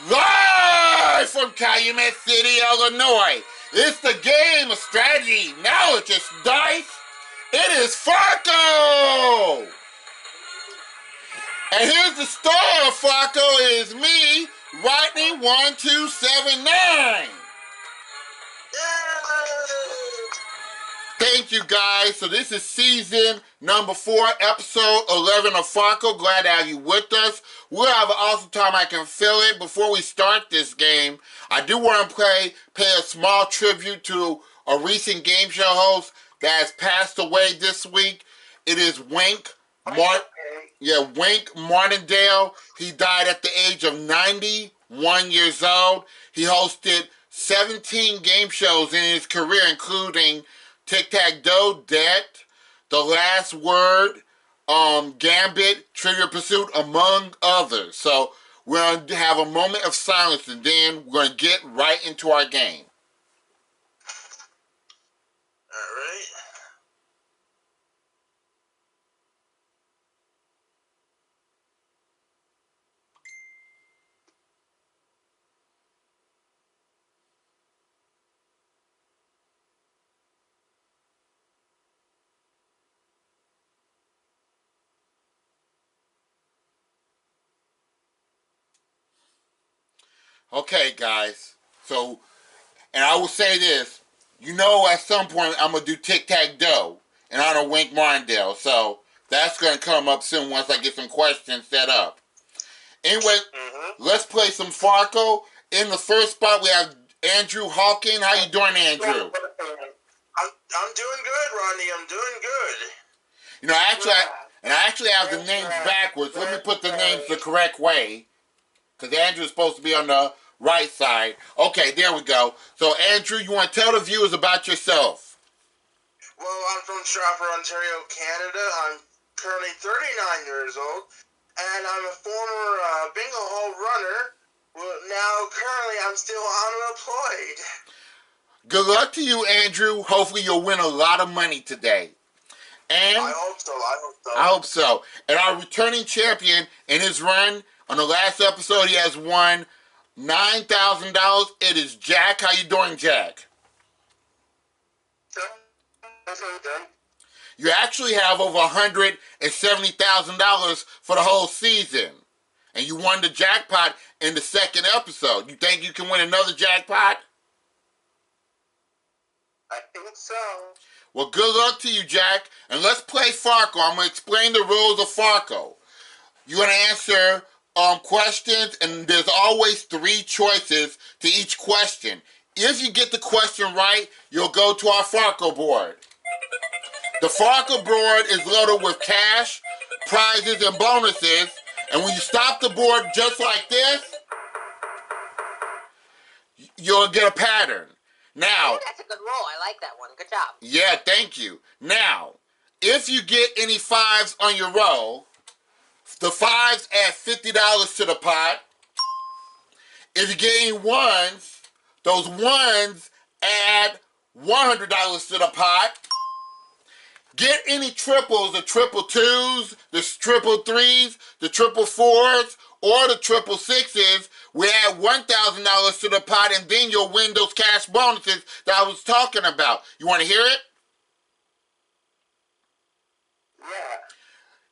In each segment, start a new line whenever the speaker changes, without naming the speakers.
Live from Calumet City, Illinois. It's the game of strategy, knowledge, it's dice. It is Farkle! And here's the star of Farkle is me, Rodney1279. Thank you guys. So this is season number 4, episode 11 of Farkle. Glad to have you with us. We'll have an awesome time. I can feel it. Before we start this game, I do want to pay a small tribute to a recent game show host that has passed away this week. It is Wink Martindale. He died at the age of 91 years old. He hosted 17 game shows in his career, including Tic-Tac-Doe, Debt, The Last Word, Gambit, Trivial Pursuit, among others. So we're going to have a moment of silence and then we're going to get right into our game.
All right.
Okay, guys. So, and I will say this. You know at some point I'm going to do Tic-Tac-Doe in honor of Wink Martindale. So, that's going to come up soon once I get some questions set up. Anyway, let's play some Farkle. In the first spot, we have Andrew Hawking. How you doing, Andrew?
I'm doing good, Rodney. I'm doing good.
You know, I actually have the names backwards. Let me put the names the correct way. Because Andrew's supposed to be on the right side. Okay, there we go. So, Andrew, you want to tell the viewers about yourself?
Well, I'm from Stratford, Ontario, Canada. I'm currently 39 years old, and I'm a former bingo hall runner. Well, now, currently, I'm still unemployed.
Good luck to you, Andrew. Hopefully, you'll win a lot of money today. And
I hope so.
I hope so. And our returning champion in his run on the last episode, he has won $9,000. It is Jack. How you doing, Jack? You actually have over $170,000 for the whole season. And you won the jackpot in the second episode. You think you can win another jackpot?
I think so.
Well, good luck to you, Jack. And let's play Farkle. I'm going to explain the rules of Farkle. You're going to answer questions, and there's always 3 choices to each question. If you get the question right, you'll go to our Farkle board. The Farkle board is loaded with cash, prizes, and bonuses. And when you stop the board just like this, you'll get a pattern. Now,
that's a good roll. I like that one. Good job.
Yeah, thank you. Now, if you get any 5s on your roll, the 5s add $50 to the pot. If you get any 1s, those 1s add $100 to the pot. Get any triples, the triple 2s, the triple 3s, the triple 4s, or the triple 6s, we add $1,000 to the pot, and then you'll win those cash bonuses that I was talking about. You want to hear it?
Yeah.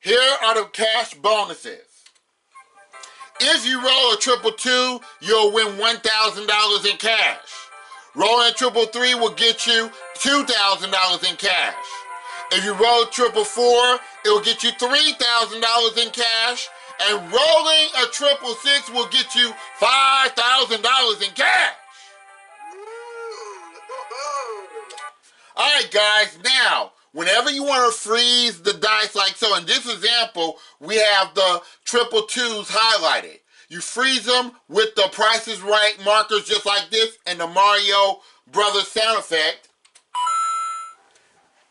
Here are the cash bonuses. If you roll a triple 2, you'll win $1,000 in cash. Rolling a triple 3 will get you $2,000 in cash. If you roll a triple 4, it will get you $3,000 in cash. And rolling a triple 6 will get you $5,000 in cash. All right, guys. Now, whenever you want to freeze the dice like so, in this example, we have the triple 2s highlighted. You freeze them with the Price is Right markers just like this and the Mario Brothers sound effect.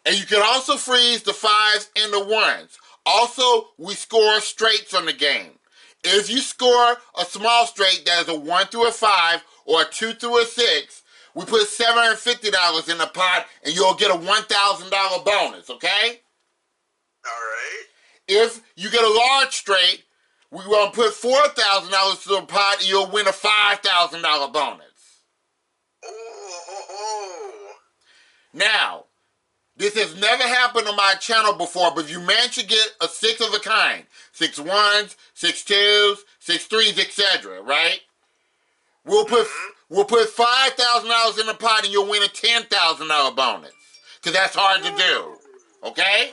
And you can also freeze the 5s and the 1s. Also, we score straights on the game. If you score a small straight that is a 1 through a 5 or a 2 through a 6, we put $750 in the pot and you'll get a $1,000 bonus, okay?
All right.
If you get a large straight, we're going to put $4,000 to the pot and you'll win a $5,000 bonus.
Oh.
Now, this has never happened on my channel before, but if you manage to get a 6 of a kind, 6 ones, 6 twos, 6 threes, etc., right? We'll put $5,000 in the pot and you'll win a $10,000 bonus. Because that's hard to do. Okay?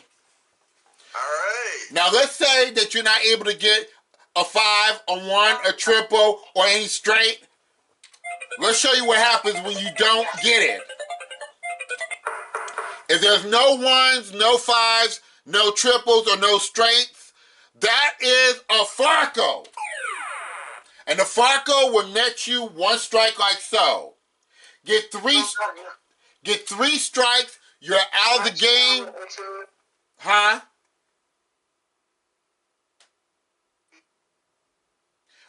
Alright.
Now let's say that you're not able to get a 5, a 1, a triple, or any straight. Let's show you what happens when you don't get it. If there's no ones, no fives, no triples, or no straights, that is a Farkle. And the Farkle will net you 1 strike like so. Get three strikes, you're out of the game. Huh?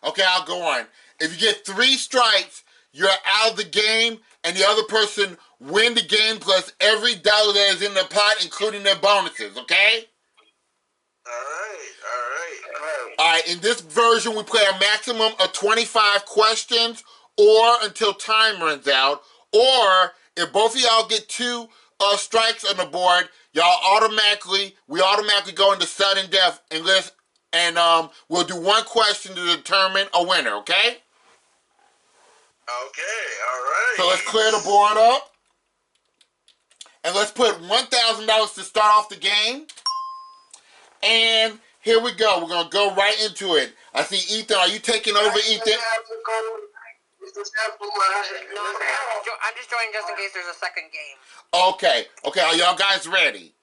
Okay, I'll go on. If you get 3 strikes, you're out of the game, and the other person win the game plus every dollar that is in the pot, including their bonuses, okay? Alright, in this version, we play a maximum of 25 questions, or until time runs out, or if both of y'all get 2 strikes on the board, we automatically go into sudden death, and we'll do 1 question to determine a winner, okay?
Okay, alright.
So let's clear the board up. And let's put $1,000 to start off the game. And here we go. We're going to go right into it. I see Ethan. Are you taking over, Ethan?
No, I'm just joining just in case there's a second game.
Okay. Are y'all guys ready?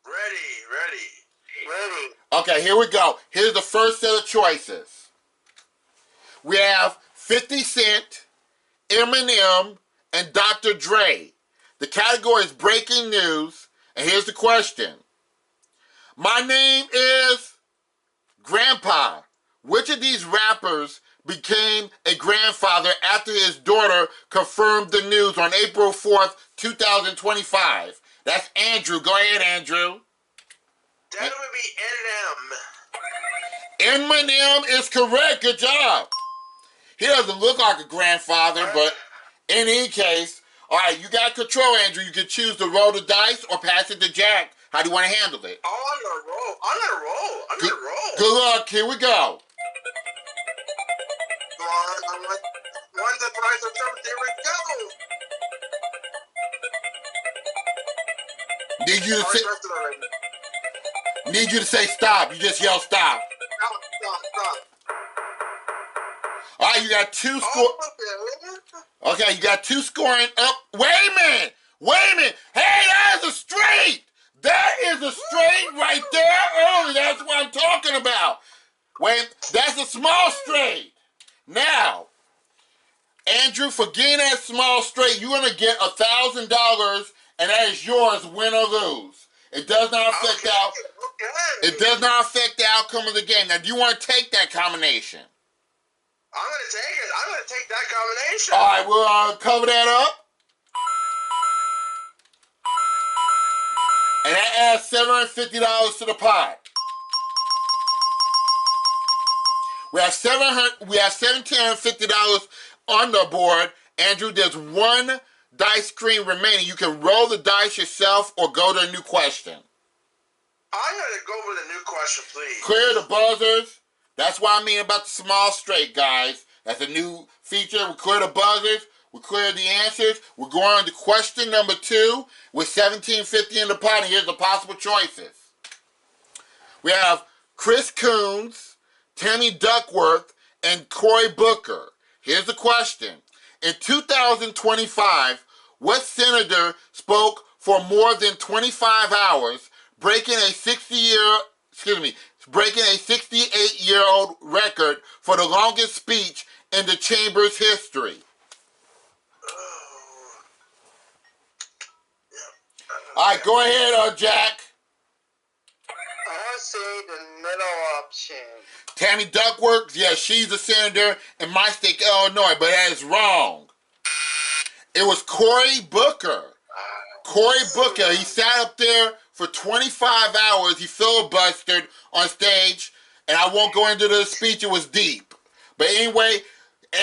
Ready.
Okay, here we go. Here's the first set of choices. We have 50 Cent, Eminem, and Dr. Dre. The category is breaking news, and here's the question. My name is Grandpa. Which of these rappers became a grandfather after his daughter confirmed the news on April 4th, 2025? That's Andrew. Go ahead, Andrew.
That would be Eminem.
Eminem is correct. Good job. He doesn't look like a grandfather, but in any case, all right, you got control, Andrew. You can choose to roll the dice or pass it to Jack. How do you want to handle it?
Oh, I'm gonna roll.
Good luck. Here we go.
Come on, one's a prize of trouble. There we go.
Need you to say stop. You just yell stop.
Stop.
All right, you got 2 Okay, you got 2 scoring up. Wait a minute. Hey, that is a straight. That is a straight right there early. That's what I'm talking about. Wait, that's a small straight. Now, Andrew, for getting that small straight, you're going to get $1,000, and that is yours, win or lose. It does not affect It does not affect the outcome of the game. Now, do you want to take that combination?
I'm going to take it. I'm going to take that combination.
All right, we'll cover that up. And that adds $750 to the pot. We have $1,750 on the board. Andrew, there's 1 dice screen remaining. You can roll the dice yourself or go to a new question.
I'm going to go with a new question, please.
Clear the buzzers. That's what I mean about the small straight, guys. That's a new feature. We clear the buzzers. We clear the answers. We're going on to question number 2 with $1,750 in the pot. And here's the possible choices. We have Chris Coons, Tammy Duckworth, and Cory Booker. Here's the question. In 2025, what senator spoke for more than 25 hours, breaking a 68-year-old record for the longest speech in the chamber's history? All right, go ahead, Jack.
I say the middle option.
Tammy Duckworth, yeah, she's a senator in my state, Illinois, but that is wrong. It was Cory Booker. Cory Booker, he sat up there for 25 hours. He filibustered on stage And I won't go into the speech, it was deep. But anyway,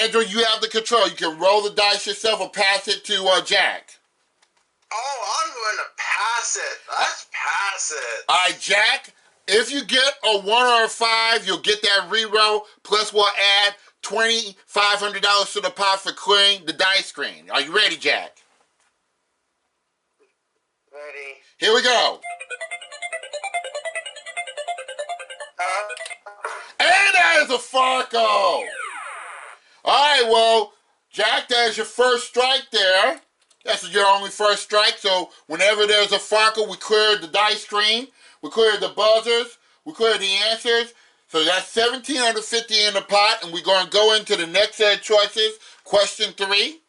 Andrew, you have the control. You can roll the dice yourself or pass it to Jack.
Oh, I'm going to pass it. Let's pass it.
All right, Jack, if you get a 1 or a 5, you'll get that reroll. Plus, we'll add $2,500 to the pot for clearing the dice screen. Are you ready, Jack?
Ready.
Here we go. And that is a Farkle. All right, well, Jack, that is your first strike there. That's your only first strike, so whenever there's a Farkle, we clear the dice screen, we clear the buzzers, we clear the answers. So that's $1,750 in the pot, and we're going to go into the next set of choices, question 3.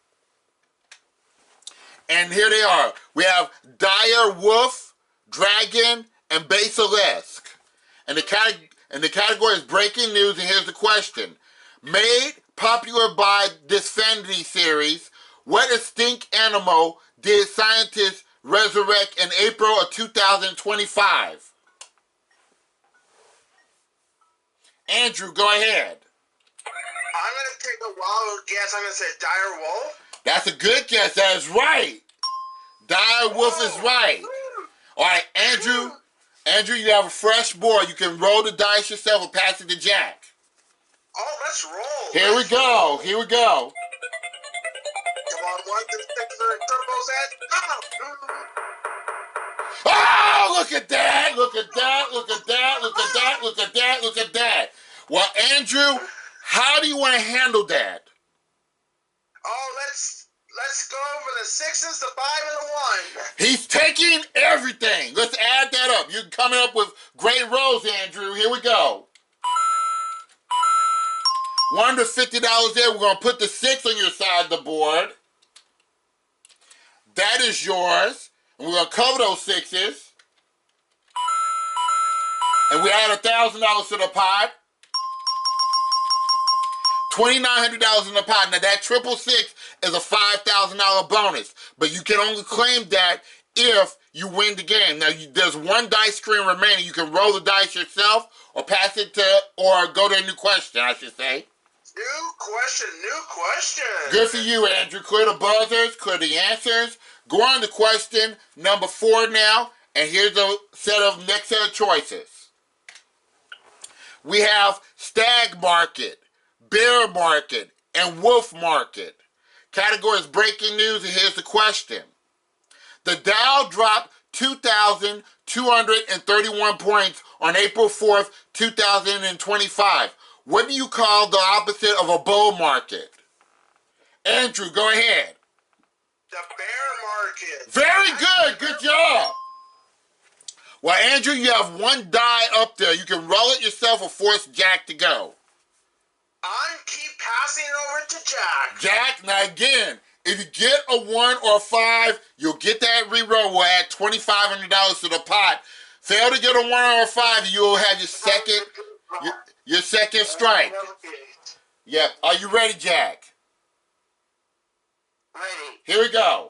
And here they are. We have Dire Wolf, Dragon, and Basilisk. And the category is breaking news, and here's the question. Made popular by this fantasy series, what extinct animal did scientists resurrect in April of 2025? Andrew, go ahead.
I'm going to take a wild guess. I'm going to say Dire Wolf.
That's a good guess. That is right. Dire Wolf is right. All right, Andrew, you have a fresh board. You can roll the dice yourself or pass it to Jack.
Oh, let's roll.
Here we go. Here we go.
Come on, 1 to 6 turbos and
Oh, look at that. Look at that. Look at that. Look at that. Look at that. Look at that. Well, Andrew, how do you want to handle that?
Oh, let's go over the 6s, the 5, and the 1.
He's taking everything. Let's add that up. You're coming up with great rolls, Andrew. Here we go. $150 there. We're going to put the 6 on your side of the board. That is yours. And we're going to cover those 6s. And we add $1,000 to the pot. $2,900 in the pot. Now that 666 is a $5,000 bonus. But you can only claim that if you win the game. Now there's 1 dice screen remaining. You can roll the dice yourself or pass it to, or go to a new question, I should say.
New question, new question.
Good for you, Andrew. Clear the buzzers, clear the answers. Go on to question number 4 now, and here's the next set of choices. We have Stag Market, Bear Market, and Wolf Market. Category is breaking news, and here's the question. The Dow dropped 2,231 points on April 4th, 2025. What do you call the opposite of a bull market? Andrew, go ahead.
The bear market.
Very good. Good job. Well, Andrew, you have 1 die up there. You can roll it yourself or force Jack to go.
I keep passing it over to Jack.
Jack, now again, if you get a 1 or a 5, you'll get that reroll. We'll add $2,500 to the pot. Fail to get a 1 or a 5, you'll have your second strike. Yep. Are you ready, Jack?
Ready.
Here we go.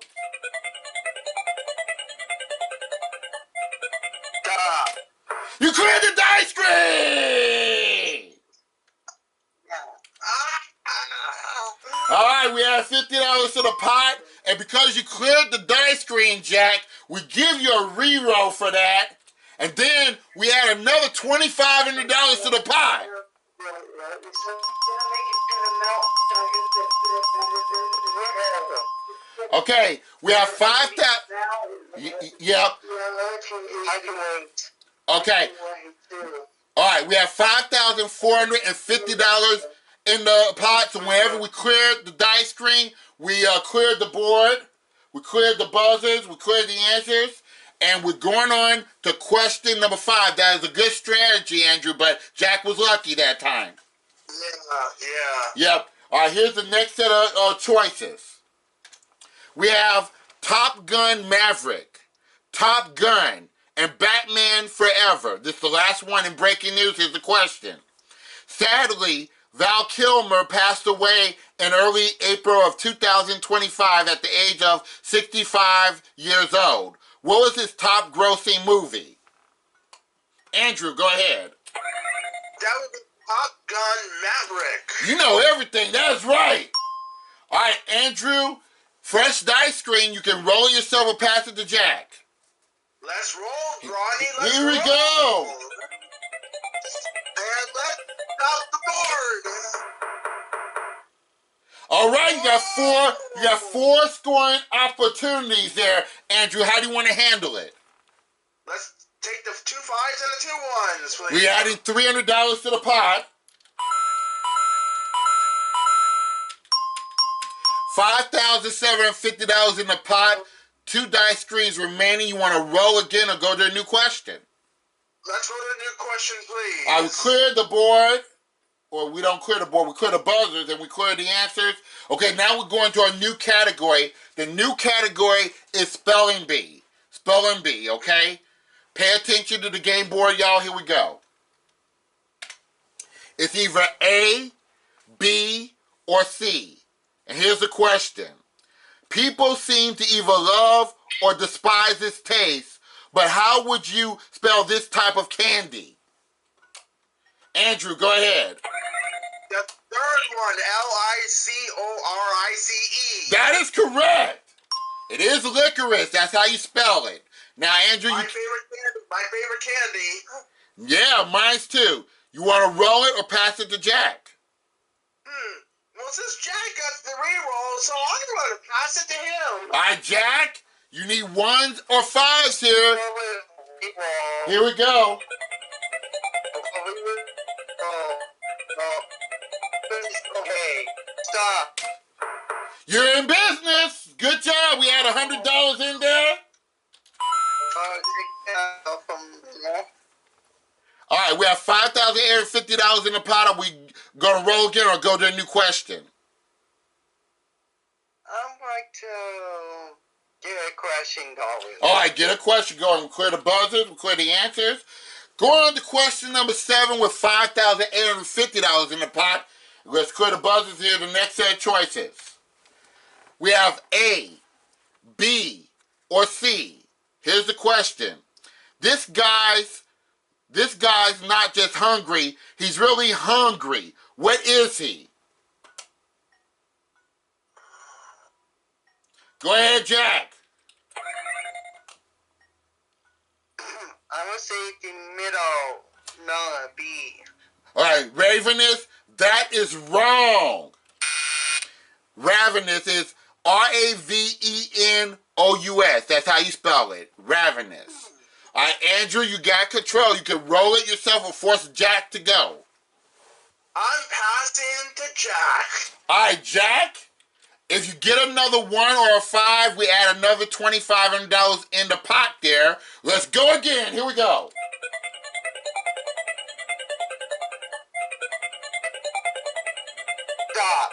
You cleared the dice screen! All right, we have $50 to the pot, and because you cleared the dice screen, Jack, we give you a reroll for that, and then we add another $2,500 to the pot. Okay, we have 5,000. Yep. Okay. All right, we have $5,450 in the pot. So whenever we cleared the dice screen, we cleared the board, we cleared the buzzers, we cleared the answers, and we're going on to question number 5. That is a good strategy, Andrew, but Jack was lucky that time.
Yeah.
Yep. All right, here's the next set of choices. We have Top Gun Maverick, Top Gun, and Batman Forever. This is the last one in breaking news. Here's the question. Sadly, Val Kilmer passed away in early April of 2025 at the age of 65 years old. What was his top grossing movie? Andrew, go ahead.
That would be Top Gun Maverick.
You know everything. That's right. All right, Andrew. Fresh dice screen. You can roll yourself or pass it to Jack.
Let's roll, Ronnie. Let's
Here
roll.
we go.
And let's stop the board.
All right, you got four scoring opportunities there, Andrew. How do you want to handle it?
Let's take the 2 5s and the 2 1s, please.
We're adding $300 to the pot. $5,750 in the pot. 2 dice screens remaining. You want to roll again or go to a new question?
Let's go to a new question, please.
I cleared the board. Or we don't clear the board, we clear the buzzers and we clear the answers. Okay, now we're going to a new category. The new category is spelling bee. Spelling bee, okay? Pay attention to the game board, y'all. Here we go. It's either A, B, or C. And here's the question. People seem to either love or despise its taste, but how would you spell this type of candy? Andrew, go ahead.
The third one, Licorice.
That is correct. It is licorice. That's how you spell it. Now, Andrew,
My favorite candy.
Yeah, mine's too. You want to roll it or pass it to Jack?
Well, since Jack got the reroll, so I'm going to pass it to him.
All right, Jack, you need 1s or 5s here. Here we go.
Okay, stop.
You're in business. Good job. We had $100 in there. All right, we have $5,850 in the pot. Are we going to roll again or go to a new question?
I'm going to get a question going.
All right, get a question going. We clear the buzzers. We clear the answers. Going on to question number 7 with $5,850 in the pot. Let's clear the buzzers here. The next set of choices. We have A, B, or C. Here's the question. This guy's not just hungry. He's really hungry. What is he? Go ahead, Jack.
I'm going to say the middle. No, B.
All right, ravenous. That is wrong. Ravenous is Ravenous. That's how you spell it. Ravenous. All right, Andrew, you got control. You can roll it yourself or force Jack to go.
I'm passing to Jack.
All right, Jack. If you get another 1 or a 5, we add another $2,500 in the pot there. Let's go again. Here we go.
Stop.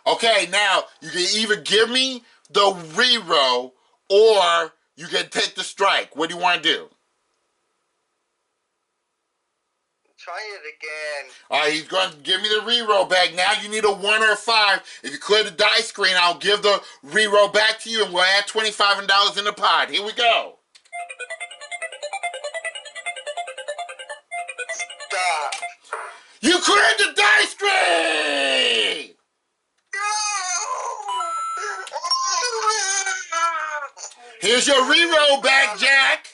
Okay, now you can either give me the reroll or you can take the strike. What do you want to do?
Try it again.
All right, he's going to give me the reroll back. Now you need a 1 or a 5. If you clear the dice screen, I'll give the reroll back to you and we'll add $2,500 in the pot. Here we go.
Stop.
You cleared the dice screen! Here's your reroll back, Jack.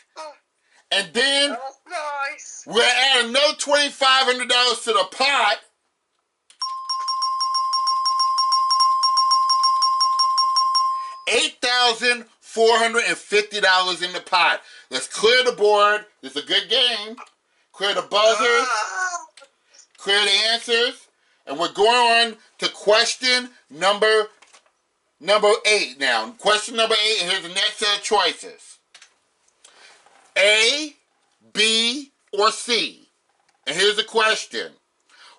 And then
That was nice.
we'll add another $2,500 to the pot. $8,450 in the pot. Let's clear the board. It's a good game. Clear the buzzers. Clear the answers. And we're going on to question number 8 now. Question number 8, and here's the next set of choices. A, B, or C. And here's the question.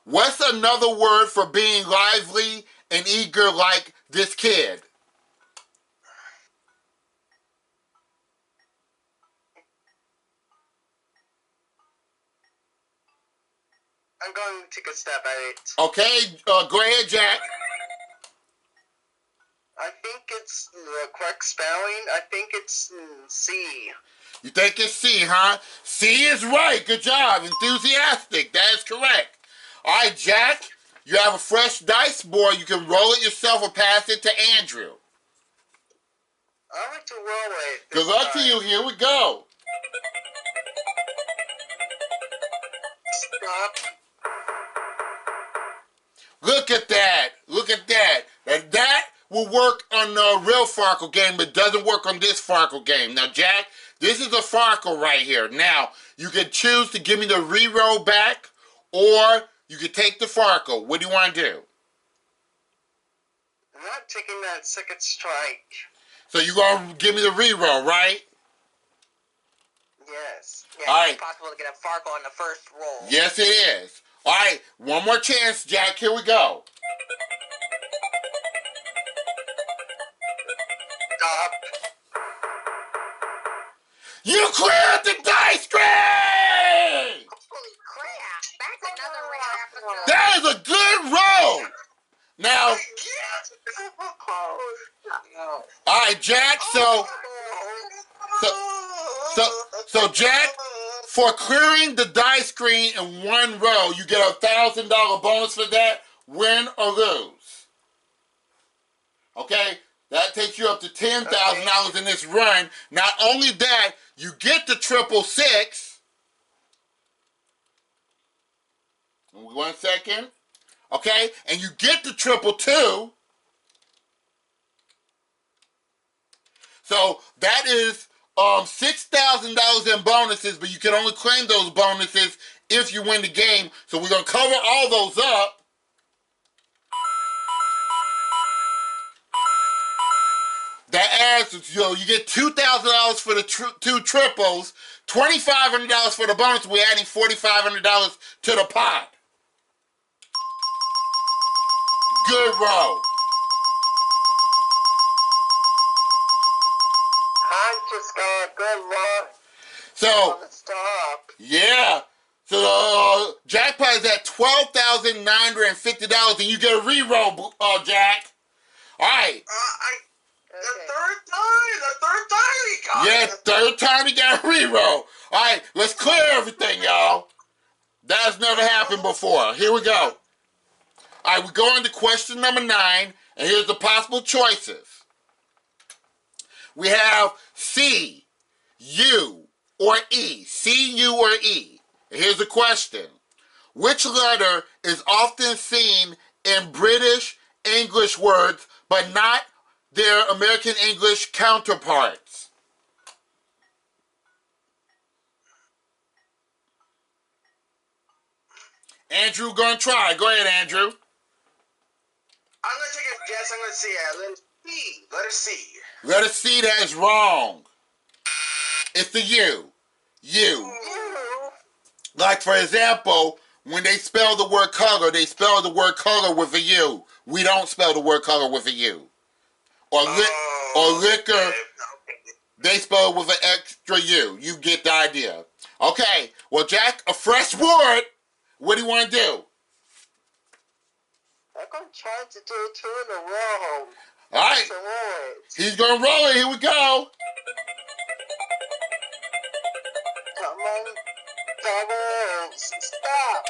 What's another word for being lively and eager like this kid?
I'm going to take a stab at it.
Okay, go ahead, Jack.
I think it's the correct spelling. I think it's C.
You think it's C, huh? C is right. Good job. Enthusiastic. That is correct. All right, Jack, you have a fresh dice board. You can roll it yourself or pass it to Andrew.
I like to roll it.
Good luck to you. Here we go.
Stop.
Look at that. Look at that. And that will work on the real Farkle game, but doesn't work on this Farkle game. Now, Jack, this is a Farkle right here. Now, you can choose to give me the re-roll back, or you can take the Farkle. What do you want to do?
I'm not taking that second strike.
So you're going to give me the re-roll, right?
Yes.
Yeah,
All right.
it's possible to get a Farkle on the first roll.
Yes, it is. All right, one more chance, Jack. Here we go.
Stop.
You cleared the dice screen!
Holy crap! That's another rare episode.
That is a good roll. Now,
Yes. Oh, no.
all right, Jack. So, Jack, for clearing the dice screen in one row, you get a $1,000 bonus for that, win or lose. Okay, that takes you up to $10,000 in this run. Not only that, you get the 666. 1 second. Okay, and you get the 222. So that is $6,000 in bonuses, but you can only claim those bonuses if you win the game. So we're gonna cover all those up. That adds, you get $2,000 for the two triples, $2,500 for the bonus. We're adding $4,500 to the pot. Good roll.
I'm just going good luck.
So,
Stop.
yeah. So the jackpot is at $12,950, and you get a re-roll, Jack. All right.
The third time he got
Yeah,
it.
third time he got a re-roll. All right, let's clear everything, y'all. That has never happened before. Here we go. All right, we go into question number 9, and here's the possible choices. We have C, U, or E. C, U, or E. And here's the question. Which letter is often seen in British English words, but not their American English counterparts? Andrew gonna try. Go ahead, Andrew.
I'm gonna take a guess. I'm gonna see it. Letter C.
Letter C, that is wrong. It's the U. U. Like, for example, when they spell the word color, they spell the word color with a U. We don't spell the word color with a U. Or liquor, they spell it with an extra U. You get the idea. Okay, well, Jack, a fresh board. What do you want to do?
I'm going to try to do 2 in a row.
All right,
So what?
he's going to roll it. Here we go.
Come on. Doubles. Stop.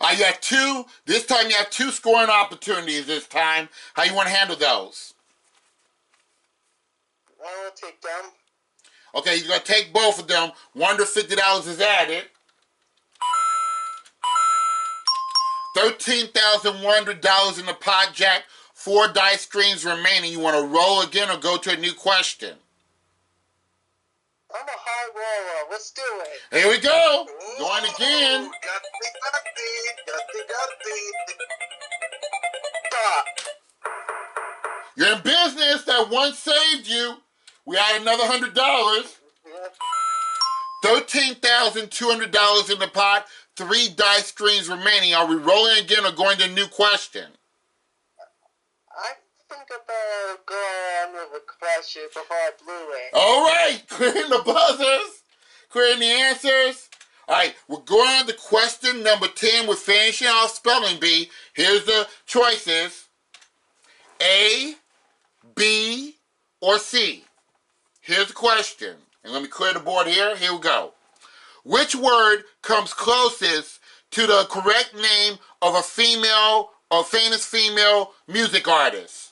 All right, you have 2. This time you have 2 scoring opportunities this time. How you want to handle those?
I'll take them.
Okay, he's going to take both of them. $150 is added. $13,100 in the pot, Jack. 4 dice screens remaining. You want to roll again or go to a new question?
I'm a high roller. Let's do it.
Here we go. Going again.
Stop.
You're in business. That one saved you. We add another $100. $13,200 in the pot. 3 dice screens remaining. Are we rolling again or going to a new question?
I think about going with a question before I blew it.
All right. Clearing the buzzers. Clearing the answers. All right. We're going on to question number 10. We're finishing off spelling bee. Here's the choices. A, B, or C. Here's the question. And let me clear the board here. Here we go. Which word comes closest to the correct name of a female or famous female music artist?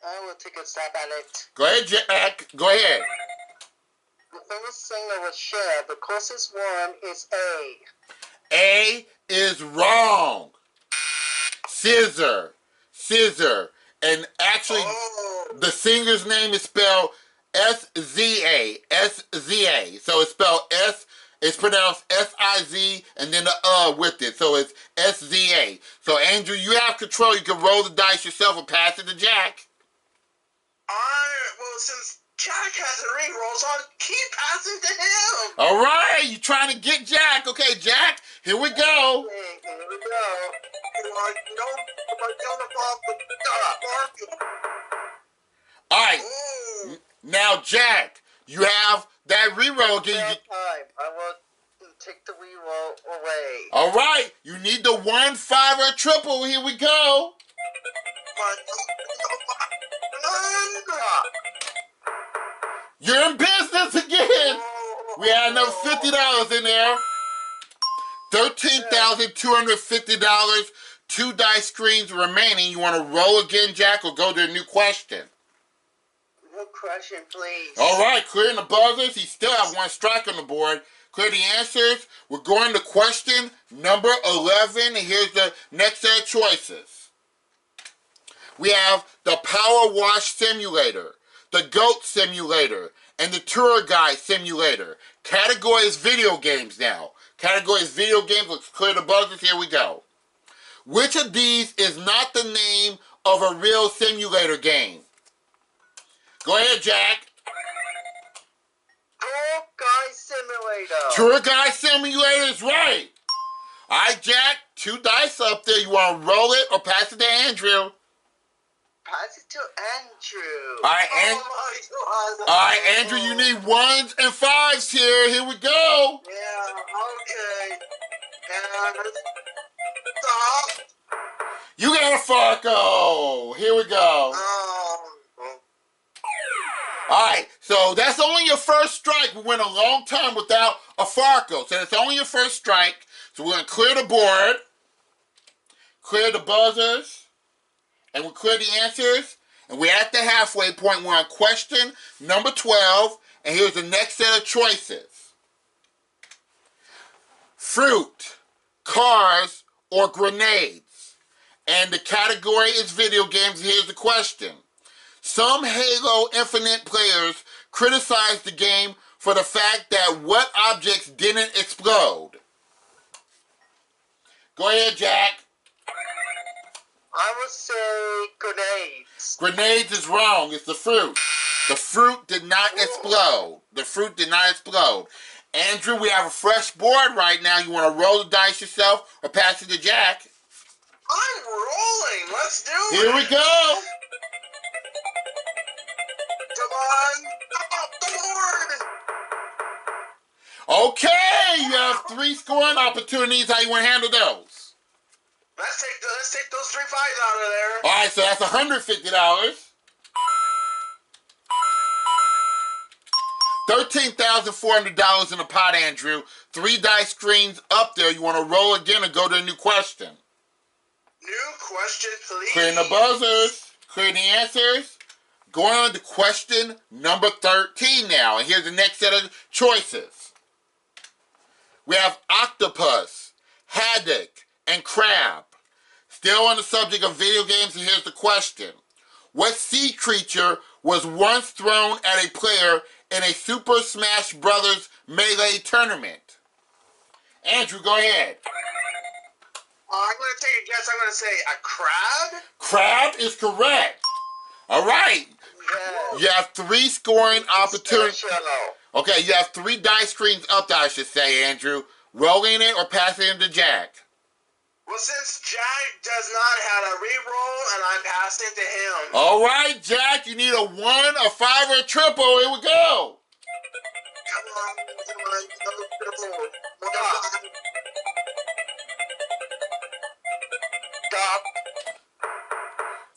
I will take a stab at it.
Go ahead, Jack. Go ahead.
The famous singer was Cher. The closest one is A.
A is wrong. Scissor. Scissor. And actually, the singer's name is spelled S-Z-A. S-Z-A. So it's spelled S, it's pronounced S-I-Z, and then the with it. So it's S-Z-A. So, Andrew, you have control. You can roll the dice yourself and pass it to Jack.
Well, since Jack has the re-rolls, I'll keep passing to him.
All right. You're trying to get Jack. Okay, Jack, here we go.
Okay, here we go.
All right. Now, Jack, you have that re-roll again.
Time. I will take the re-roll away.
All right. You need the 1, 5, or triple. Here we go. You're in business again. We had another $50 in there. $13,250. 2 dice screens remaining. You want to roll again, Jack, or go to a new question?
No question, please.
All right, clearing the buzzers. He still have 1 strike on the board. Clear the answers. We're going to question number 11. And here's the next set of choices. We have the Power Wash Simulator, the Goat Simulator, and the Tour Guide Simulator. Category is video games now. Category is video games. Let's clear the buzzers. Here we go. Which of these is not the name of a real simulator game? Go ahead, Jack.
Tour Guide Simulator.
Tour Guide Simulator is right. All right, Jack. 2 dice up there. You want to roll it or pass it to Andrew?
Pass it to Andrew.
All right, all right, Andrew, you need 1s and 5s here. Here we go.
Yeah, okay. And stop.
You got a Farkle. Here we go. All right, so that's only your first strike. We went a long time without a Farkle. So that's only your first strike. So we're going to clear the board, clear the buzzers, and we'll clear the answers. And we're at the halfway point. We're on question number 12. And here's the next set of choices. Fruit, cars, or grenades. And the category is video games. Here's the question. Some Halo Infinite players criticized the game for the fact that what objects didn't explode? Go ahead, Jack.
I would say grenades.
Grenades is wrong. It's the fruit. The fruit did not explode. The fruit did not explode. Andrew, we have a fresh board right now. You want to roll the dice yourself or pass it to Jack?
I'm rolling. Let's do it.
Here we go.
Come on. Up the board.
Okay, you have 3 scoring opportunities. How you want to handle those?
Let's take those 3 5s out of there.
All right, so that's $150. $13,400 in the pot, Andrew. 3 dice screens up there. You want to roll again or go to a new question?
New question, please.
Clearing the buzzers. Clearing the answers. Going on to question number 13 now. And here's the next set of choices. We have octopus, haddock, and crab. Still on the subject of video games, and here's the question. What sea creature was once thrown at a player in a Super Smash Bros. Melee tournament? Andrew, go ahead.
I'm going to take a guess. I'm going to say a crab?
Crab is correct. All right.
Yeah.
You have 3 scoring opportunities.
Special.
Okay, you have 3 dice screens up there, I should say, Andrew. Rolling it or passing it to Jack?
Well, since Jack does not have a re-roll, and I'm passing it to him.
All right, Jack, you need a 1, a 5, or a triple. Here we go.
Come on.
Stop.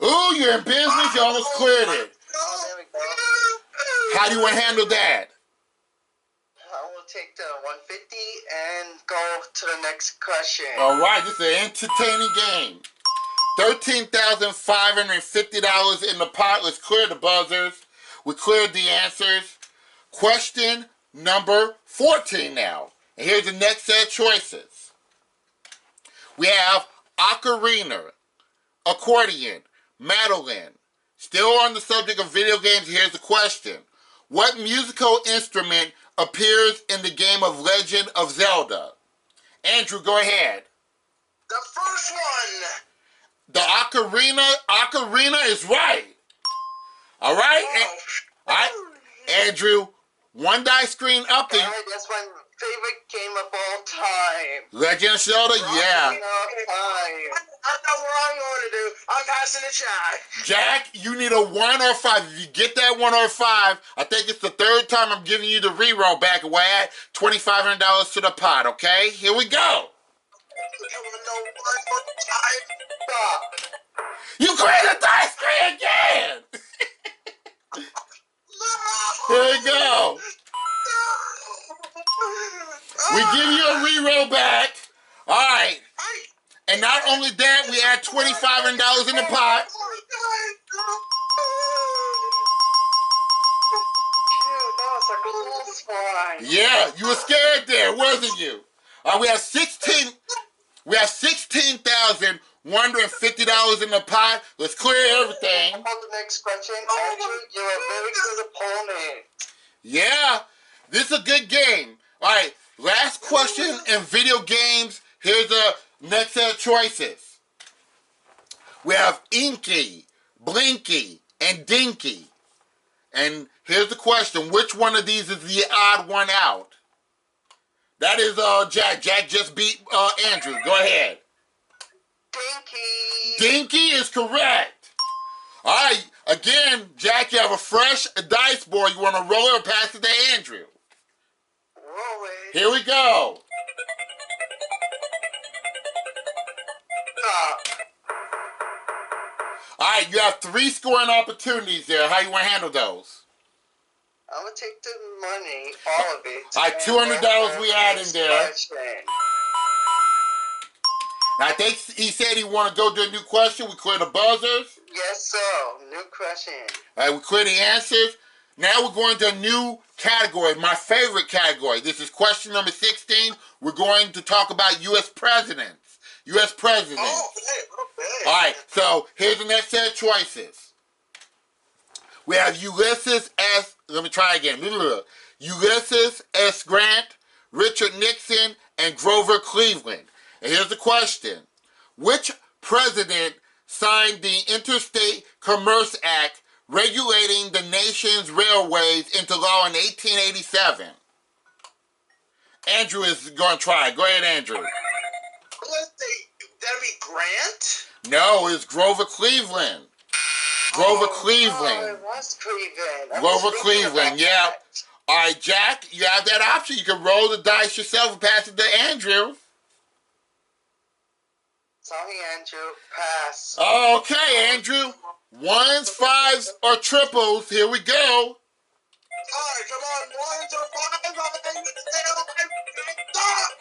Ooh, you're in business. You almost cleared it.
Oh, there we go.
How do you want to handle that?
I will take the 150 and go to the next question.
All right, this is an entertaining game. $13,550 in the pot. Let's clear the buzzers. We cleared the answers. Question number 14 now. And here's the next set of choices. We have ocarina, accordion, mandolin. Still on the subject of video games, here's the question. What musical instrument appears in the game of Legend of Zelda? Andrew, go ahead.
The first one.
The ocarina is right. All right? All right. Andrew, one die screen up there.
Alright, that's my favorite game of all time.
Legend of Zelda, yeah.
All time.
I know what I'm going to do. I'm passing the Jack.
Jack, you need a 1 or 5. If you get that 1 or 5, I think it's the third time I'm giving you the reroll back. We'll add $2,500 to the pot, okay? Here we go.
Stop.
You cleared the die screen again. Here we go. We give you a reroll back. All right. And not only that, we add $2,500 in the pot.
Dude, that was a close one.
Yeah, you were scared there, wasn't you? We have $16,150 in the pot. Let's clear everything.
On the next question, Andrew, you're a very good opponent.
Yeah, this is a good game. All right, last question in video games. Here's the next set of choices. We have Inky, Blinky, and Dinky. And here's the question. Which one of these is the odd one out? That is Jack. Jack just beat Andrew. Go ahead.
Dinky.
Dinky is correct. All right. Again, Jack, you have a fresh dice board. You want to roll it or pass it to Andrew?
Roll it.
Here we go.
Stop.
All right, you have 3 scoring opportunities there. How you want to handle those?
I'm going to take the money, all of it.
All right, $200 we add in there.
Question.
Now, I think he said he want to go to a new question. We clear the buzzers.
Yes, sir. New question.
All right, we clear the answers. Now we're going to a new category, my favorite category. This is question number 16. We're going to talk about U.S. presidents. U.S. presidents.
Oh, okay.
All right, so here's the next set of choices. We have Ulysses S. Let me try again. Ulysses S. Grant, Richard Nixon, and Grover Cleveland. And here's the question. Which president signed the Interstate Commerce Act regulating the nation's railways into law in 1887? Andrew is going to try. Go ahead, Andrew.
Let's see. That'd be Grant?
No, it's Grover Cleveland. Grover Cleveland.
Oh, it was Cleveland. I was
Grover
thinking
Cleveland,
about
yeah.
that.
All right, Jack, you have that option. You can roll the dice yourself and pass it to Andrew.
Sorry, Andrew. Pass.
Okay, Andrew. 1s, 5s, or triples. Here we go.
All right, come on. 1s or 5s. Stop!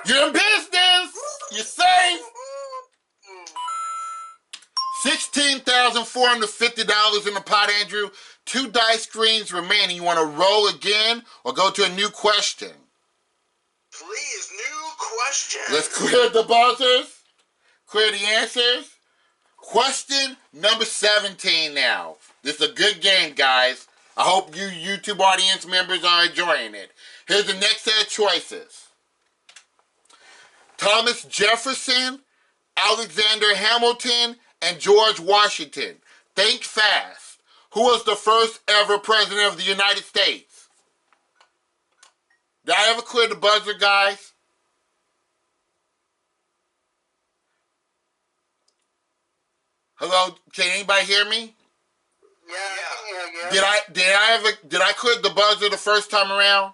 You're in business. You're safe. $16,450 in the pot, Andrew. 2 dice screens remaining. You want to roll again or go to a new question?
Please, new question.
Let's clear the buzzers. Clear the answers. Question number 17 now. This is a good game, guys. I hope you YouTube audience members are enjoying it. Here's the next set of choices. Thomas Jefferson, Alexander Hamilton, and George Washington. Think fast. Who was the first ever president of the United States? Did I ever clear the buzzer, guys? Hello, can anybody hear me?
Yeah, I can hear you.
Did I clear the buzzer the first time around?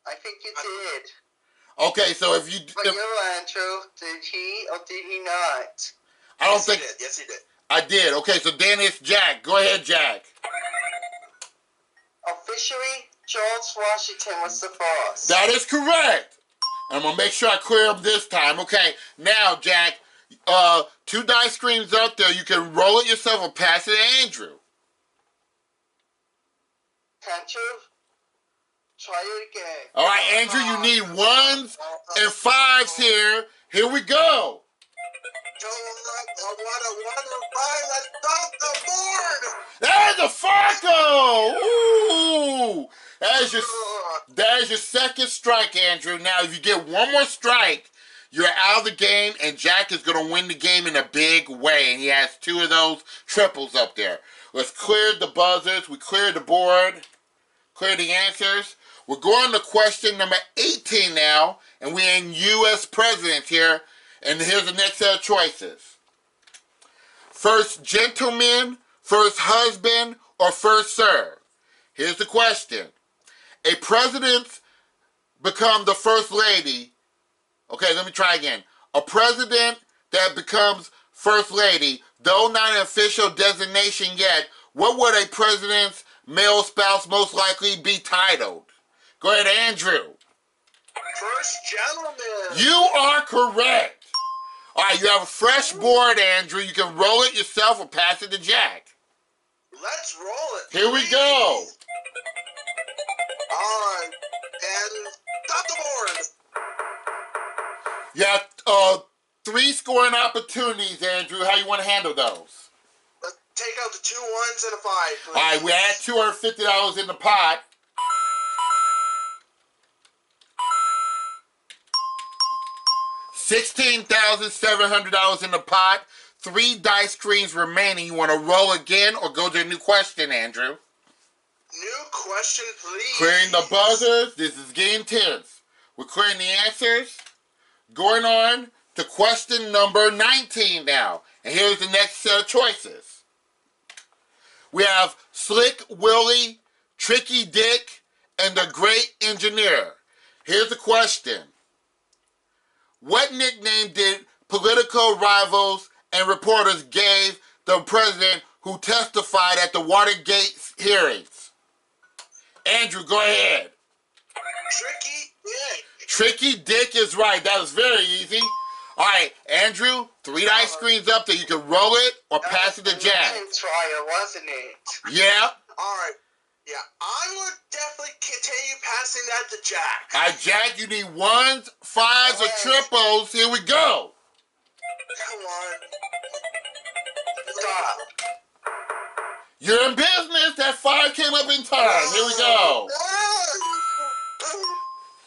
I think you did.
Okay, so if you...
But you, Andrew, did he or did he not?
I don't
Yes,
think...
he did. Yes, he did.
I did. Okay, so then it's Jack. Go ahead, Jack.
Officially, George Washington was the boss.
That is correct. I'm going to make sure I clear them this time. Okay, now, Jack, 2 dice screens up there. You can roll it yourself or pass it to Andrew.
Can't you? Try it again.
All right, Andrew, you need 1s and 5s here. Here we go.
I want a 1 and 5. Let's stop the board.
There's a Farkle. Ooh. That is your second strike, Andrew. Now, if you get one more strike, you're out of the game, and Jack is going to win the game in a big way. And he has 2 of those triples up there. Let's clear the buzzers. We cleared the board. Clear the answers. We're going to question number 18 now, and we're in U.S. presidents here, and here's the next set of choices. First gentleman, first husband, or first serve? Here's the question. A president become the first lady. Okay, let me try again. A president that becomes first lady, though not an official designation yet, what would a president's male spouse most likely be titled? Go ahead, Andrew.
First gentleman.
You are correct. All right, you have a fresh board, Andrew. You can roll it yourself or pass it to Jack.
Let's roll it.
Here we go.
All right, and stop the board.
You have 3 scoring opportunities, Andrew. How you want to handle those?
Let's take out the 2 1s and a 5, please.
All right, we had $250 in the pot. $16,700 in the pot. 3 dice screens remaining. You want to roll again or go to a new question, Andrew?
New question, please.
Clearing the buzzers. This is getting tense. We're clearing the answers. Going on to question number 19 now. And here's the next set of choices. We have Slick Willie, Tricky Dick, and the Great Engineer. Here's the question. What nickname did political rivals and reporters give the president who testified at the Watergate hearings? Andrew, go ahead.
Tricky Dick.
Tricky Dick is right. That was very easy. All right, Andrew, 3 dice screens up there. You can roll it or pass it to Jack.
Trial, wasn't it?
Yeah.
All right. Yeah, I would definitely continue passing that to Jack.
All right, Jack, you need 1s, 5s, or triples. Here we go.
Come on.
Stop.
You're in business. That 5 came up in time. Here we go.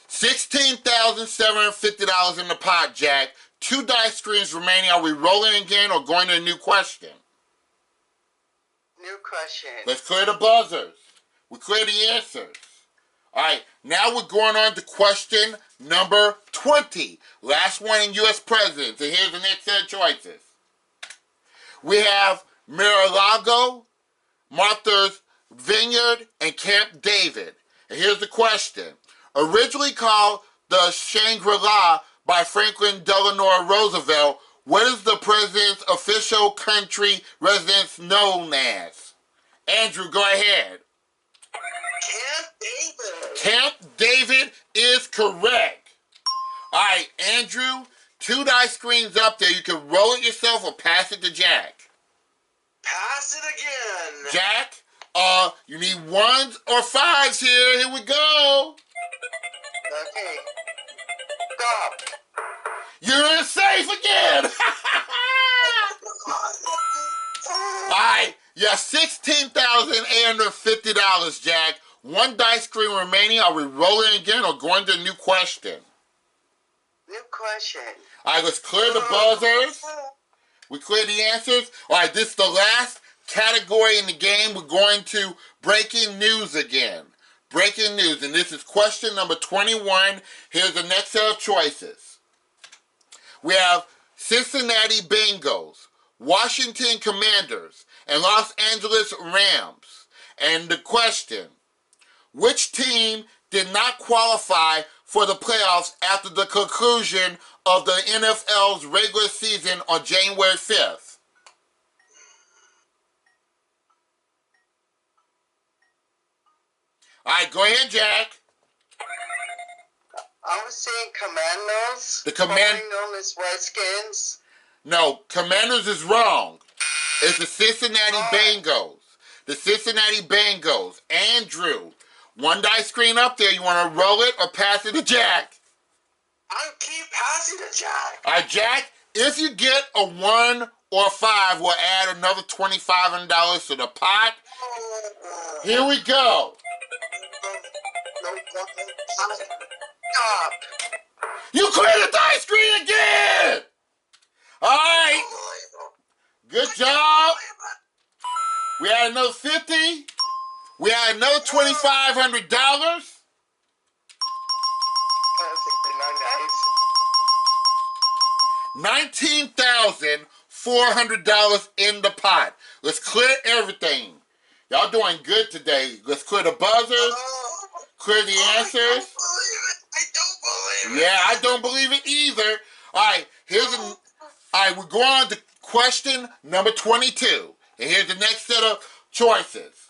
$16,750 in the pot, Jack. 2 dice screens remaining. Are we rolling again or going to a new question?
New question.
Let's clear the buzzers. We clear the answers. All right, now we're going on to question number 20. Last one in U.S. presidents. And here's the next set of choices. We have Mar-a-Lago, Martha's Vineyard, and Camp David. And here's the question. Originally called the Shangri-La by Franklin Delano Roosevelt, what is the president's official country residence known as? Andrew, go ahead.
Camp David.
Camp David is correct. All right, Andrew, 2 dice screens up there. You can roll it yourself or pass it to Jack.
Pass it again.
Jack, you need 1s or 5s here. Here we go.
Okay. Stop.
You're in safe again. All right, you have $16,850, Jack. 1 dice screen remaining. Are we rolling again or going to a new question?
New question.
All right, let's clear the buzzers. We clear the answers. All right, this is the last category in the game. We're going to breaking news again. Breaking news, and this is question number 21. Here's the next set of choices. We have Cincinnati Bengals, Washington Commanders, and Los Angeles Rams. And the question, which team did not qualify for the playoffs after the conclusion of the NFL's regular season on January 5th? All right, go ahead, Jack.
I was saying Commandos.
The
formerly known as Redskins.
No, Commanders is wrong. It's the Cincinnati Bengals. The Cincinnati Bengals. Andrew, one die screen up there. You want to roll it or pass it to Jack?
I keep passing to Jack.
All right, Jack, if you get a 1 or a 5, we'll add another $2,500 to the pot. Here we go.
Stop.
You clear the die screen again! All right. Good job. We had another 50. We had another $2,500. $19,400 in the pot. Let's clear everything. Y'all doing good today. Let's clear the buzzers. Clear the answers.
I don't believe it.
Yeah, I don't believe it either. All right, all right, we're going on to question number 22. And here's the next set of choices.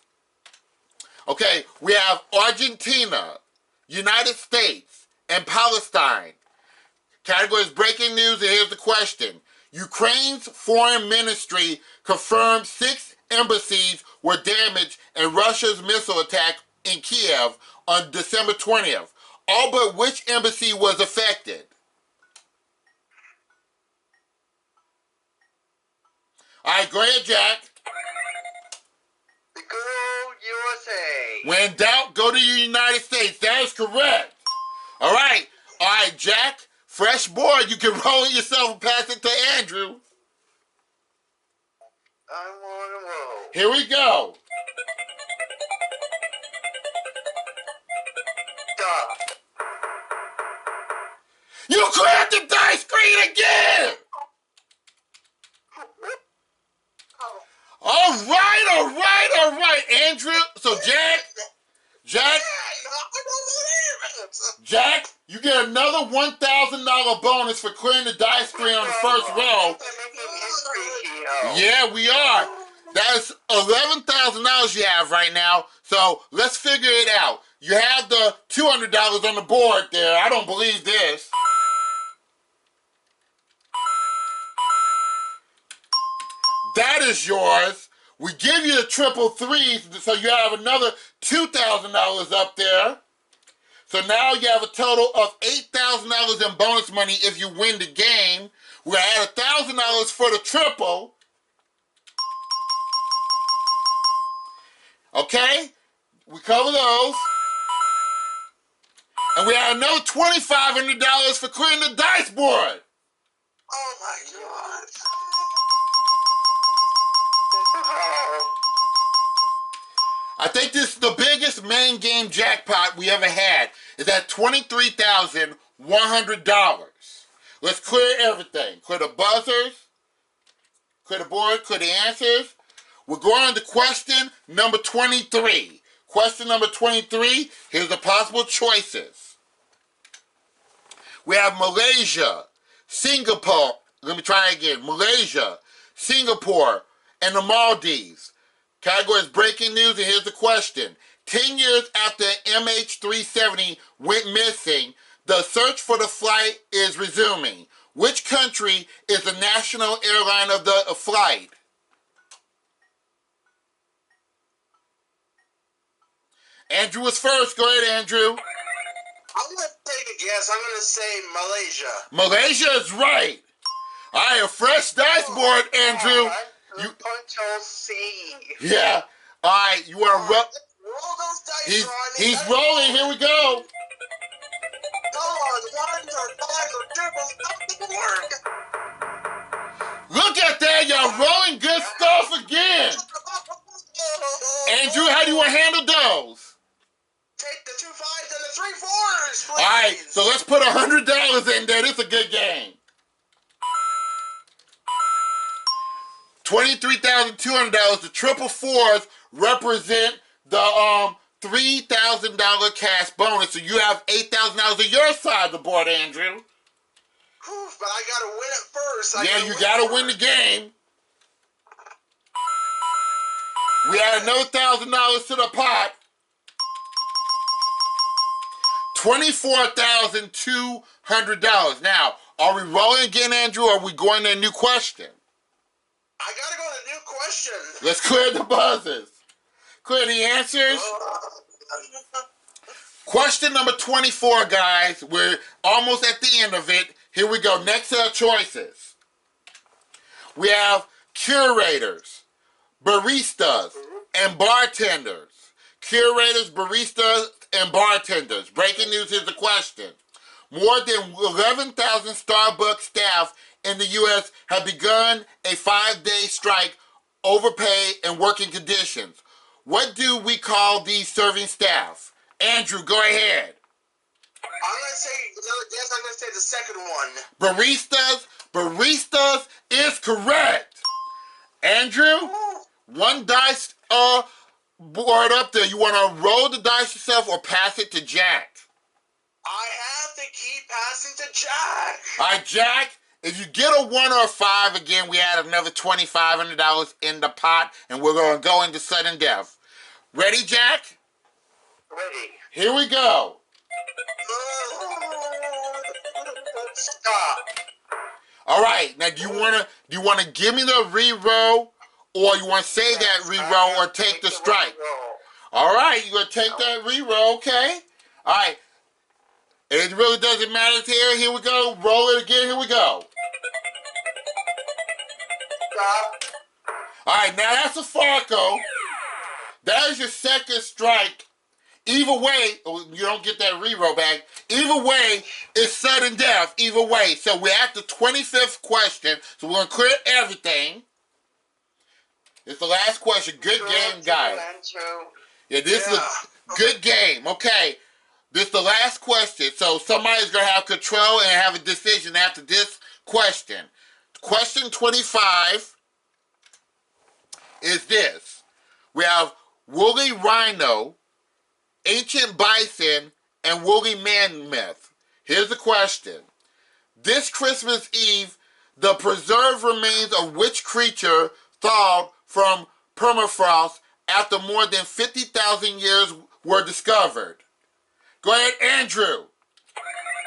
Okay, we have Argentina, United States, and Palestine. Category is breaking news, and here's the question. Ukraine's foreign ministry confirmed 6 embassies were damaged in Russia's missile attack in Kiev on December 20th. All but which embassy was affected? All right, go ahead, Jack.
The good old USA.
When in doubt, go to the United States. That is correct. All right, Jack. Fresh board. You can roll it yourself and pass it to Andrew.
I'm on a roll.
Here we go.
Stop.
You cleared the die screen again! All right. Andrew, so Jack, you get another $1,000 bonus for clearing the die screen on the first row. Yeah, we are. That's $11,000 you have right now. So let's figure it out. You have the $200 on the board there. I don't believe this. That is yours. We give you the triple threes, so you have another $2,000 up there. So now you have a total of $8,000 in bonus money if you win the game. We're at $1,000 for the triple. Okay? We cover those. And we have another $2,500 for clearing the dice board.
Oh my God.
I think this is the biggest main game jackpot we ever had. Is at $23,100. Let's clear everything. Clear the buzzers. Clear the board. Clear the answers. We're going on to question number 23. Question number 23. Here's the possible choices. We have Malaysia, Singapore. Let me try again. Malaysia, Singapore, and the Maldives. Category is breaking news, and here's the question. 10 years after MH370 went missing, the search for the flight is resuming. Which country is the national airline of the flight? Andrew was first. Go ahead, Andrew.
I'm going to take a guess. I'm going to say Malaysia.
Malaysia is right. All right, a fresh dice board, Andrew.
Control C.
Yeah. All right, you want to roll?
Roll those dice, Ronnie.
He's rolling. Here we go.
Come on, ones or fives or triples. Nothing work.
Look at that. Y'all rolling good stuff again. Andrew, how do you want to handle those?
Take the 2 5s and the 3 4s, please.
All right, so let's put $100 in there. This is a good game. $23,200. The triple fours represent the $3,000 cash bonus, so you have $8,000 on your side of the board, Andrew.
Whew, but I gotta win it first.
Yeah, you gotta win the game. We add another $1,000 to the pot. $24,200. Now, are we rolling again, Andrew, or are we going to a new question?
I gotta go to the new question.
Let's clear the buzzers. Clear the answers. Question number 24, guys. We're almost at the end of it. Here we go. Next to our choices. We have curators, baristas, and bartenders. Curators, baristas, and bartenders. Breaking news is the question. More than 11,000 Starbucks staff in the U.S. have begun a 5-day strike over pay and working conditions. What do we call these serving staff? Andrew, go ahead.
I'm gonna say another guess. I'm gonna say the second one.
Baristas is correct. Andrew, one dice board up there. You want to roll the dice yourself or pass it to Jack?
I have to keep passing to Jack.
All right, Jack. If you get a 1 or a 5, again, we add another $2,500 in the pot, and we're going to go into sudden death. Ready, Jack?
Ready.
Here we go.
Stop.
All right. Now, do you want to give me the re-roll, or you want to save that re-roll, or take the strike? All right, you're gonna take that re-roll, okay? All right. It really doesn't matter here. Here we go. Roll it again. Here we go.
Stop.
All right, now that's a Farkle. That is your second strike. Either way, you don't get that re-roll back. Either way, it's sudden death. Either way. So we're at the 25th question. So we're going to clear everything. It's the last question. Good game, guys. Yeah, this is a good game. Okay. This is the last question. So somebody's going to have control and have a decision after this question. Question 25 is this. We have woolly rhino, ancient bison, and woolly mammoth. Here's the question. This Christmas Eve, the preserved remains of which creature thawed from permafrost after more than 50,000 years were discovered? Go ahead, Andrew.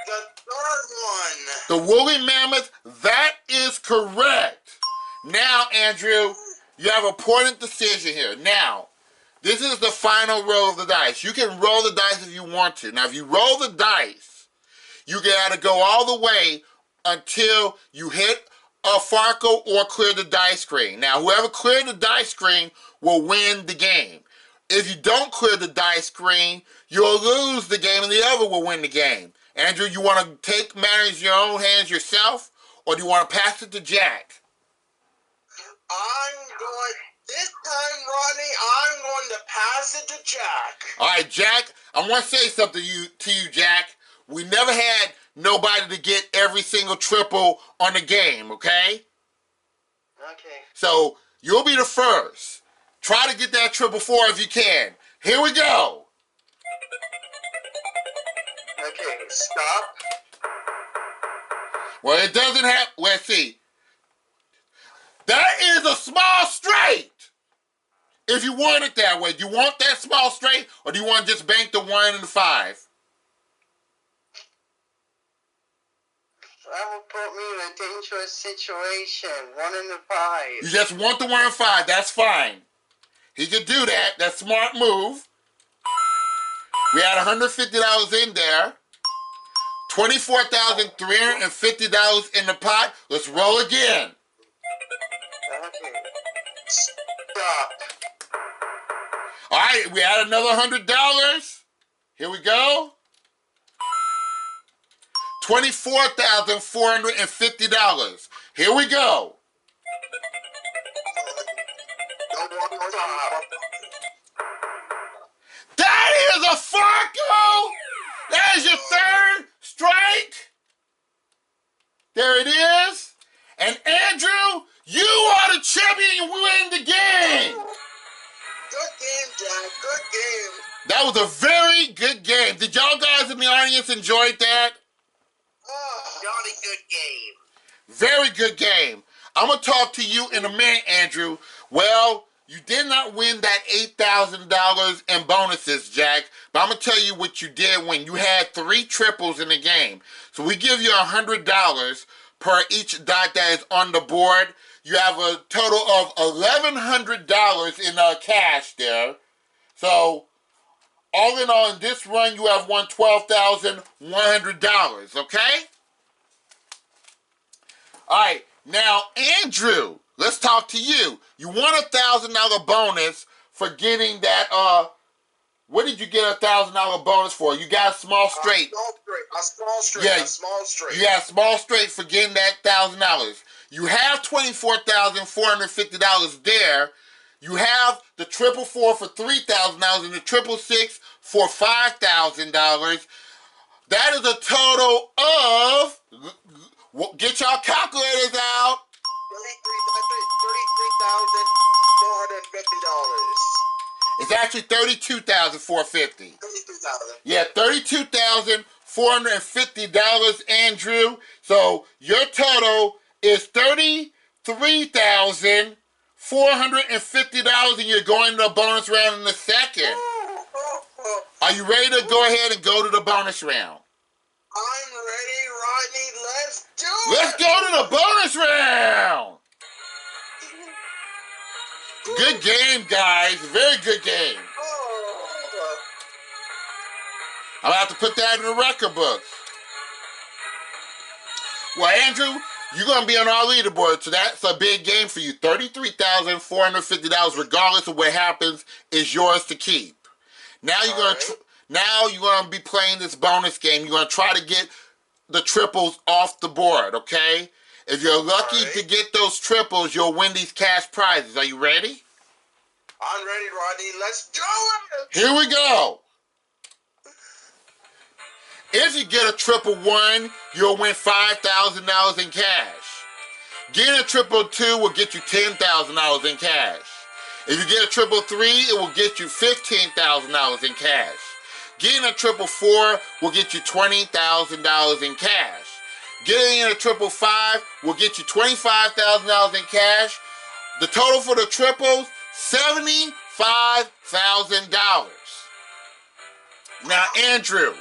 The third one.
The woolly mammoth, that is correct. Now, Andrew, you have an important decision here. Now, this is the final roll of the dice. You can roll the dice if you want to. Now, if you roll the dice, you got to go all the way until you hit a Farkle or clear the dice screen. Now, whoever cleared the dice screen will win the game. If you don't clear the dice screen, you'll lose the game and the other will win the game. Andrew, you want to take matters in your own hands yourself, or do you want to pass it to Jack?
This time, Rodney, I'm going to pass it to Jack.
All right, Jack, I want to say something to you, Jack. We never had nobody to get every single triple on the game, okay?
Okay.
So, you'll be the first. Try to get that triple 4 if you can. Here we go.
Okay, stop.
Well, it doesn't have... Let's see. That is a small straight. If you want it that way. Do you want that small straight, or do you want to just bank the 1 and the 5?
That will put me in a dangerous situation. 1 and a 5.
You just want the 1 and 5. That's fine. He could do that. That's a smart move. We had $150 in there. $24,350 in the pot. Let's roll again.
Okay. Stop.
All right, we had another $100. Here we go. $24,450. Here we go. That is a Farkle! That is your third strike. There it is. And Andrew, you are the champion. You win the game.
Good game, Jack. Good game.
That was a very good game. Did y'all guys in the audience enjoy that?
Jolly good game.
Very good game. I'm going to talk to you in a minute, Andrew. Well, you did not win that $8,000 in bonuses, Jack. But I'm going to tell you what you did win. You had 3 triples in the game. So we give you $100 per each dot that is on the board. You have a total of $1,100 in cash there. So, all in all, in this run, you have won $12,100, okay? All right, now, Andrew, let's talk to you. You won a $1,000 bonus for getting that, what did you get a $1,000 bonus for? You got a small straight.
A small straight.
Yeah,
a small straight.
You got a small straight for getting that $1,000. You have $24,450 there. You have the 444 for $3,000 and the 666 for $5,000. That is a total of, get y'all calculators out.
$33,450.
It's actually $32,450.
$32,000.
Yeah, $32,450, Andrew. So your total is $33,450, and you're going to the bonus round in a second. Are you ready to go ahead and go to the bonus round?
I'm ready, Rodney. Let's do it.
Let's go to the bonus round. Good game, guys. Very good game. I'm going to have to put that in the record books. Well, Andrew, you're going to be on our leaderboard, so that's a big game for you. $33,450, regardless of what happens, is yours to keep. Now you're going to be playing this bonus game. You're going to try to get the triples off the board, okay? If you're lucky to get those triples, you'll win these cash prizes. Are you ready?
I'm ready, Rodney. Let's do it.
Here we go. If you get a 111, you'll win $5,000 in cash. Getting a 222 will get you $10,000 in cash. If you get a 333, it will get you $15,000 in cash. Getting a 444 will get you $20,000 in cash. Getting a 555 will get you $25,000 in cash. The total for the triples, $75,000. Now, Andrew,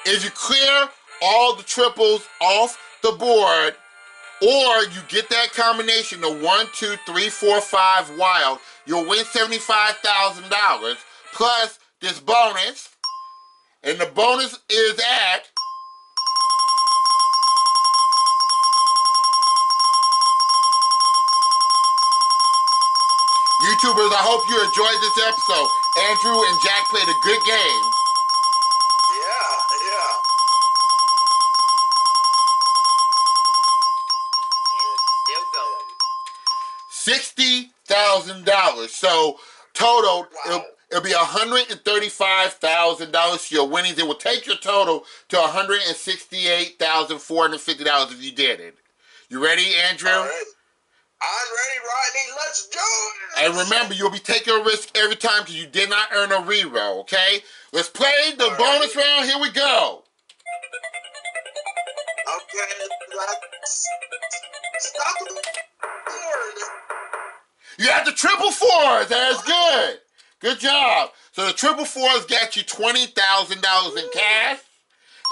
if you clear all the triples off the board, or you get that combination, the 1, 2, 3, 4, 5 wild, you'll win $75,000 plus this bonus. And the bonus is at YouTubers, I hope you enjoyed this episode. Andrew and Jack played a good game. $60,000. So total, it'll be $135,000 to your winnings. It will take your total to $168,450 if you did it. You ready, Andrew?
All right. I'm ready, Rodney. Let's do it.
And remember, you'll be taking a risk every time because you did not earn a reroll, okay? Let's play the bonus round. Here we go.
Okay, let's stop the board.
You got the 444s. That's good. Good job. So the 444s got you $20,000 in cash.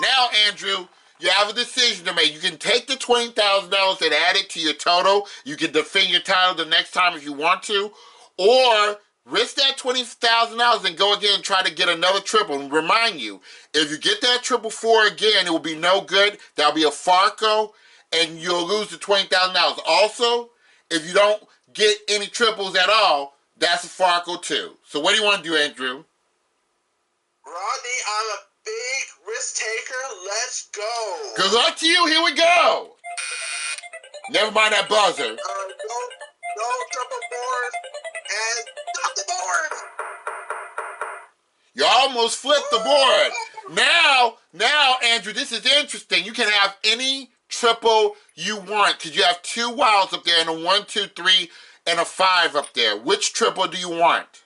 Now, Andrew, you have a decision to make. You can take the $20,000 and add it to your total. You can defend your title the next time if you want to. Or risk that $20,000 and go again and try to get another triple. And remind you, if you get that 444 again, it will be no good. That'll be a Farkle, and you'll lose the $20,000. Also, if you don't get any triples at all, that's a Farkle too. So what do you want to do, Andrew?
Rodney, I'm a big risk taker. Let's go.
Good luck to you. Here we go. Never mind that buzzer.
No triple board and stop the board.
You almost flipped the board. Now, Andrew, this is interesting. You can have any triple you want because you have 2 wilds up there and a 1, 2, 3 and a 5 up there. Which triple do you want?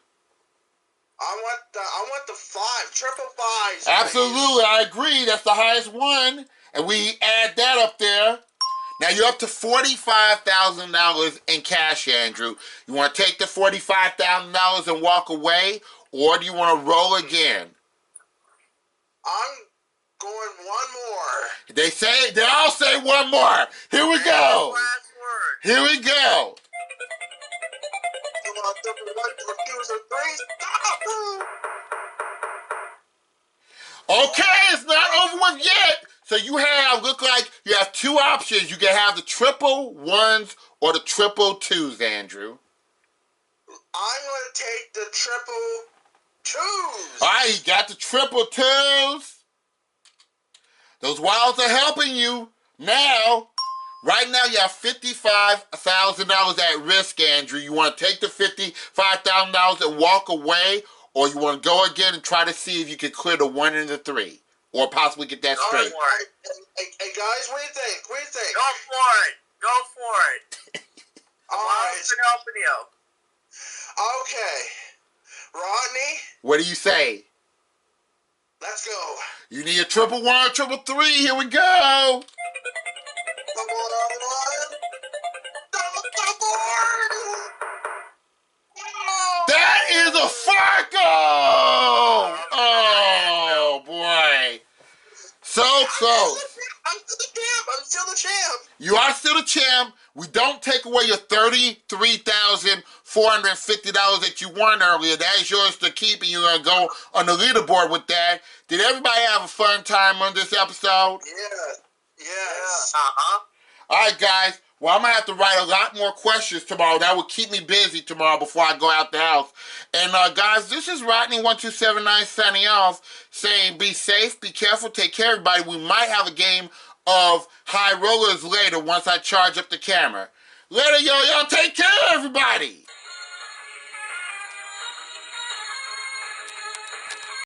I want the five, triple fives.
Absolutely, I agree. That's the highest one. And we add that up there. Now you're up to $45,000 in cash, Andrew. You want to take the $45,000 and walk away, or do you want to roll again?
I'm going one more.
They all say one more. Here we go.
Last word.
Here we go.
Come on, double one, double twos, and threes. Stop!
Okay, it's not over with yet. So look like you have two options. You can have the triple ones or the triple twos, Andrew.
I'm going to take the triple twos.
All right, you got the triple twos. Those wilds are helping you. Now, right now you have $55,000 at risk, Andrew. You want to take the $55,000 and walk away, or you want to go again and try to see if you can clear the 1 and the 3, or possibly get that straight.
All right. Hey, guys, what do you think? What do you think?
Go for it. Go for it.
All right.
Been helping you.
Okay. Rodney,
What do you say?
let's go.
You need a triple one, triple three. Here we go.
Come on. Double.
That is a Farkle! Oh, boy. So close.
I'm still the champ.
You are still the champ. We don't take away your $33,450 that you won earlier. That is yours to keep, and you're going to go on the leaderboard with that. Did everybody have a fun time on this episode?
Yeah. Yes.
Uh-huh.
All right, guys. Well, I'm going to have to write a lot more questions tomorrow. That will keep me busy tomorrow before I go out the house. And, guys, this is Rodney1279 signing off, saying be safe, be careful, take care, everybody. We might have a game of high rollers later once I charge up the camera. Later, y'all. Y'all take care, everybody.